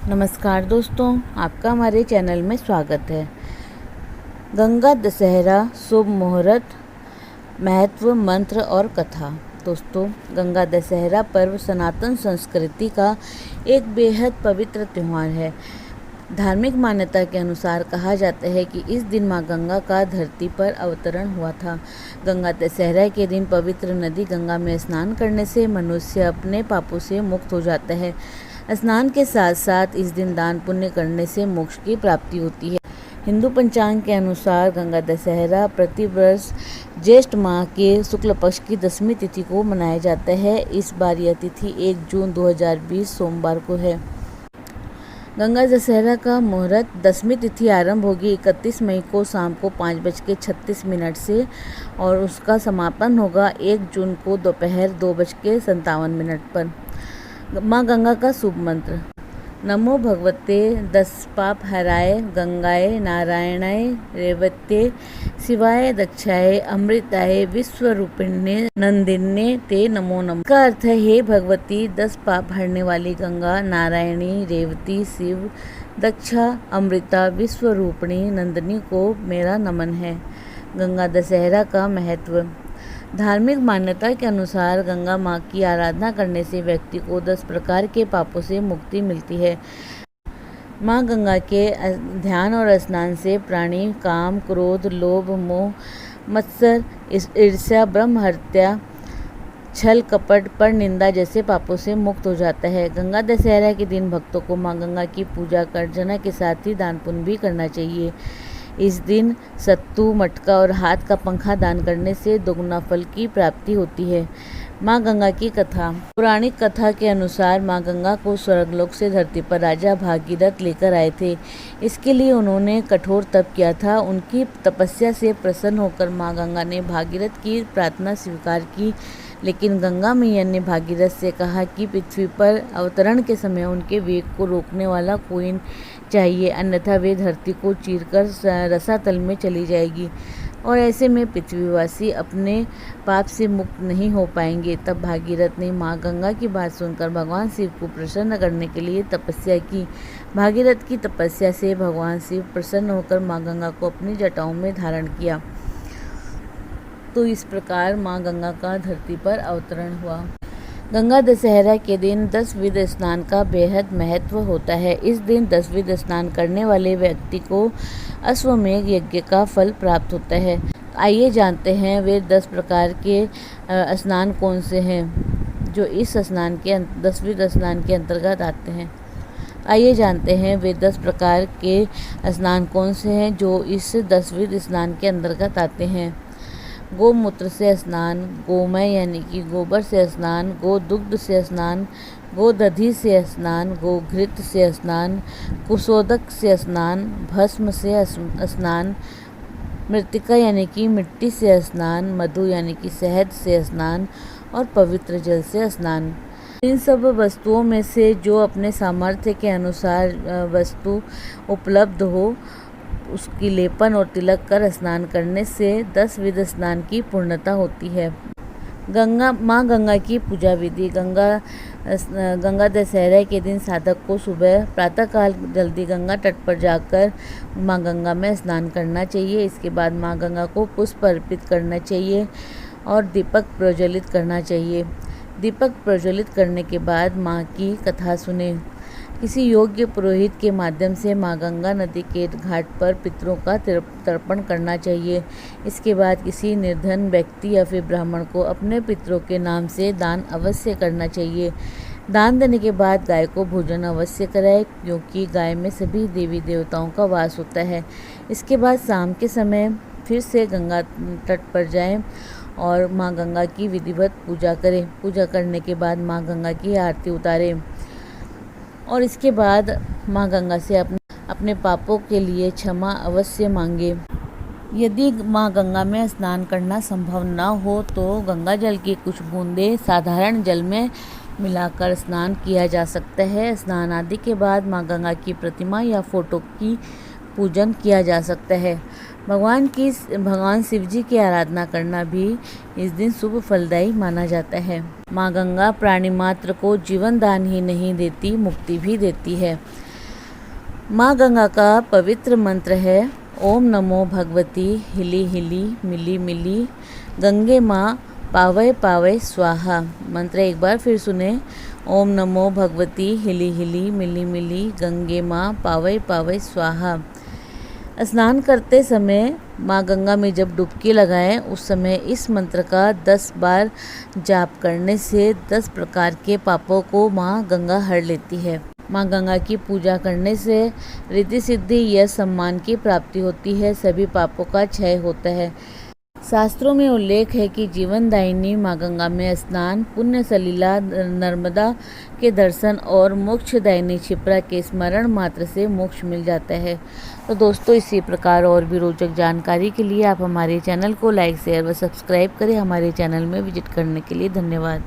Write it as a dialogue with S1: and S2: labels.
S1: नमस्कार दोस्तों, आपका हमारे चैनल में स्वागत है। गंगा दशहरा, शुभ मुहूर्त, महत्व, मंत्र और कथा। दोस्तों, गंगा दशहरा पर्व सनातन संस्कृति का एक बेहद पवित्र त्यौहार है। धार्मिक मान्यता के अनुसार कहा जाता है कि इस दिन माँ गंगा का धरती पर अवतरण हुआ था। गंगा दशहरा के दिन पवित्र नदी गंगा में स्नान करने से मनुष्य अपने पापों से मुक्त हो जाता है। स्नान के साथ साथ इस दिन दान पुण्य करने से मोक्ष की प्राप्ति होती है। हिंदू पंचांग के अनुसार गंगा दशहरा प्रतिवर्ष ज्येष्ठ माह के शुक्ल पक्ष की 10वीं तिथि को मनाया जाता है। इस बार यह तिथि 1 जून 2020 सोमवार को है। गंगा दशहरा का मुहूर्त 10वीं तिथि आरंभ होगी 31 मई को शाम को 5:36 से और उसका समापन होगा 1 जून को दोपहर 2:57 पर। माँ गंगा का शुभ मंत्र: नमो भगवते दस पाप हराय गंगाय नारायणाय रेवत्ये शिवाय दक्षाय अमृताय विश्वरूपिण्ये नंदिन्ये ते नमो नमः। का अर्थ है, हे भगवती, 10 पाप हरने वाली गंगा, नारायणी, रेवती, शिव, दक्षा, अमृता, विश्वरूपिणी, नंदिनी को मेरा नमन है। गंगा दशहरा का महत्व: धार्मिक मान्यता के अनुसार गंगा माँ की आराधना करने से व्यक्ति को 10 प्रकार के पापों से मुक्ति मिलती है। माँ गंगा के ध्यान और स्नान से प्राणी काम, क्रोध, लोभ, मोह, मत्सर, ईर्ष्या, ब्रह्म हत्या, छल, कपट, पर निंदा जैसे पापों से मुक्त हो जाता है। गंगा दशहरा के दिन भक्तों को माँ गंगा की पूजा अर्चना के साथ ही दान पुण्य भी करना चाहिए। इस दिन सत्तू, मटका और हाथ का पंखा दान करने से दोगुना फल की प्राप्ति होती है। माँ गंगा की कथा: पौराणिक कथा के अनुसार माँ गंगा को स्वर्गलोक से धरती पर राजा भागीरथ लेकर आए थे। इसके लिए उन्होंने कठोर तप किया था। उनकी तपस्या से प्रसन्न होकर माँ गंगा ने भागीरथ की प्रार्थना स्वीकार की, लेकिन गंगा मैया ने भागीरथ से कहा कि पृथ्वी पर अवतरण के समय उनके वेग को रोकने वाला कोई चाहिए, अन्यथा वे धरती को चीरकर रसातल में चली जाएगी और ऐसे में पृथ्वीवासी अपने पाप से मुक्त नहीं हो पाएंगे। तब भागीरथ ने माँ गंगा की बात सुनकर भगवान शिव को प्रसन्न करने के लिए तपस्या की। भागीरथ की तपस्या से भगवान शिव प्रसन्न होकर माँ गंगा को अपनी जटाओं में धारण किया। तो इस प्रकार माँ गंगा का धरती पर अवतरण हुआ। गंगा दशहरा के दिन 10 स्नान का बेहद महत्व होता है। इस दिन 10 स्नान करने वाले व्यक्ति को अश्वमेध यज्ञ का फल प्राप्त होता है। आइए जानते हैं वे 10 प्रकार के स्नान कौन से हैं जो इस स्नान के 10वें स्नान के अंतर्गत आते हैं। आइए जानते हैं वे 10 प्रकार के स्नान कौन से हैं जो इस 10वें स्नान के अंतर्गत आते हैं। गोमूत्र से स्नान, गोमय यानी कि गोबर से स्नान, गोदुग्ध से स्नान, गोदधि से स्नान, गोघृत से स्नान, कुशोदक से स्नान, भस्म से स्नान, मृत्तिका यानी कि मिट्टी से स्नान, मधु यानी कि शहद से स्नान और पवित्र जल से स्नान। इन सब वस्तुओं में से जो अपने सामर्थ्य के अनुसार वस्तु उपलब्ध हो उसकी लेपन और तिलक कर स्नान करने से 10 स्नान की पूर्णता होती है। माँ गंगा की पूजा विधि: गंगा दशहरा के दिन साधक को सुबह प्रातःकाल जल्दी गंगा तट पर जाकर माँ गंगा में स्नान करना चाहिए। इसके बाद माँ गंगा को पुष्प अर्पित करना चाहिए और दीपक प्रज्वलित करना चाहिए। दीपक प्रज्वलित करने के बाद माँ की कथा सुने। किसी योग्य पुरोहित के माध्यम से माँ गंगा नदी के घाट पर पितरों का तर्पण करना चाहिए। इसके बाद किसी निर्धन व्यक्ति या फिर ब्राह्मण को अपने पितरों के नाम से दान अवश्य करना चाहिए। दान देने के बाद गाय को भोजन अवश्य कराएं, क्योंकि गाय में सभी देवी देवताओं का वास होता है। इसके बाद शाम के समय फिर से गंगा तट पर जाएं और माँ गंगा की विधिवत पूजा करें। पूजा करने के बाद माँ गंगा की आरती उतारें और इसके बाद माँ गंगा से अपने पापों के लिए क्षमा अवश्य मांगे। यदि माँ गंगा में स्नान करना संभव न हो तो गंगा जल की कुछ बूंदें साधारण जल में मिलाकर स्नान किया जा सकता है। स्नान आदि के बाद माँ गंगा की प्रतिमा या फोटो की पूजन किया जा सकता है। भगवान शिव जी की आराधना करना भी इस दिन शुभ फलदायी माना जाता है। माँ गंगा प्राणी मात्र को जीवन दान ही नहीं देती, मुक्ति भी देती है। माँ गंगा का पवित्र मंत्र है ओम नमो भगवती हिली हिली मिली मिली गंगे माँ पावै पावै स्वाहा। मंत्र एक बार फिर सुने। ओम नमो भगवती हिली हिली मिली मिली गंगे माँ पावै पावै स्वाहा। स्नान करते समय माँ गंगा में जब डुबकी लगाएं उस समय इस मंत्र का 10 बार जाप करने से 10 प्रकार के पापों को माँ गंगा हर लेती है। माँ गंगा की पूजा करने से रिद्धि सिद्धि यश सम्मान की प्राप्ति होती है, सभी पापों का क्षय होता है। शास्त्रों में उल्लेख है कि जीवनदायिनी माँ गंगा में स्नान, पुण्य सलीला नर्मदा के दर्शन और मोक्षदायिनी क्षिप्रा के स्मरण मात्र से मोक्ष मिल जाता है। तो दोस्तों, इसी प्रकार और भी रोचक जानकारी के लिए आप हमारे चैनल को लाइक शेयर व सब्सक्राइब करें। हमारे चैनल में विजिट करने के लिए धन्यवाद।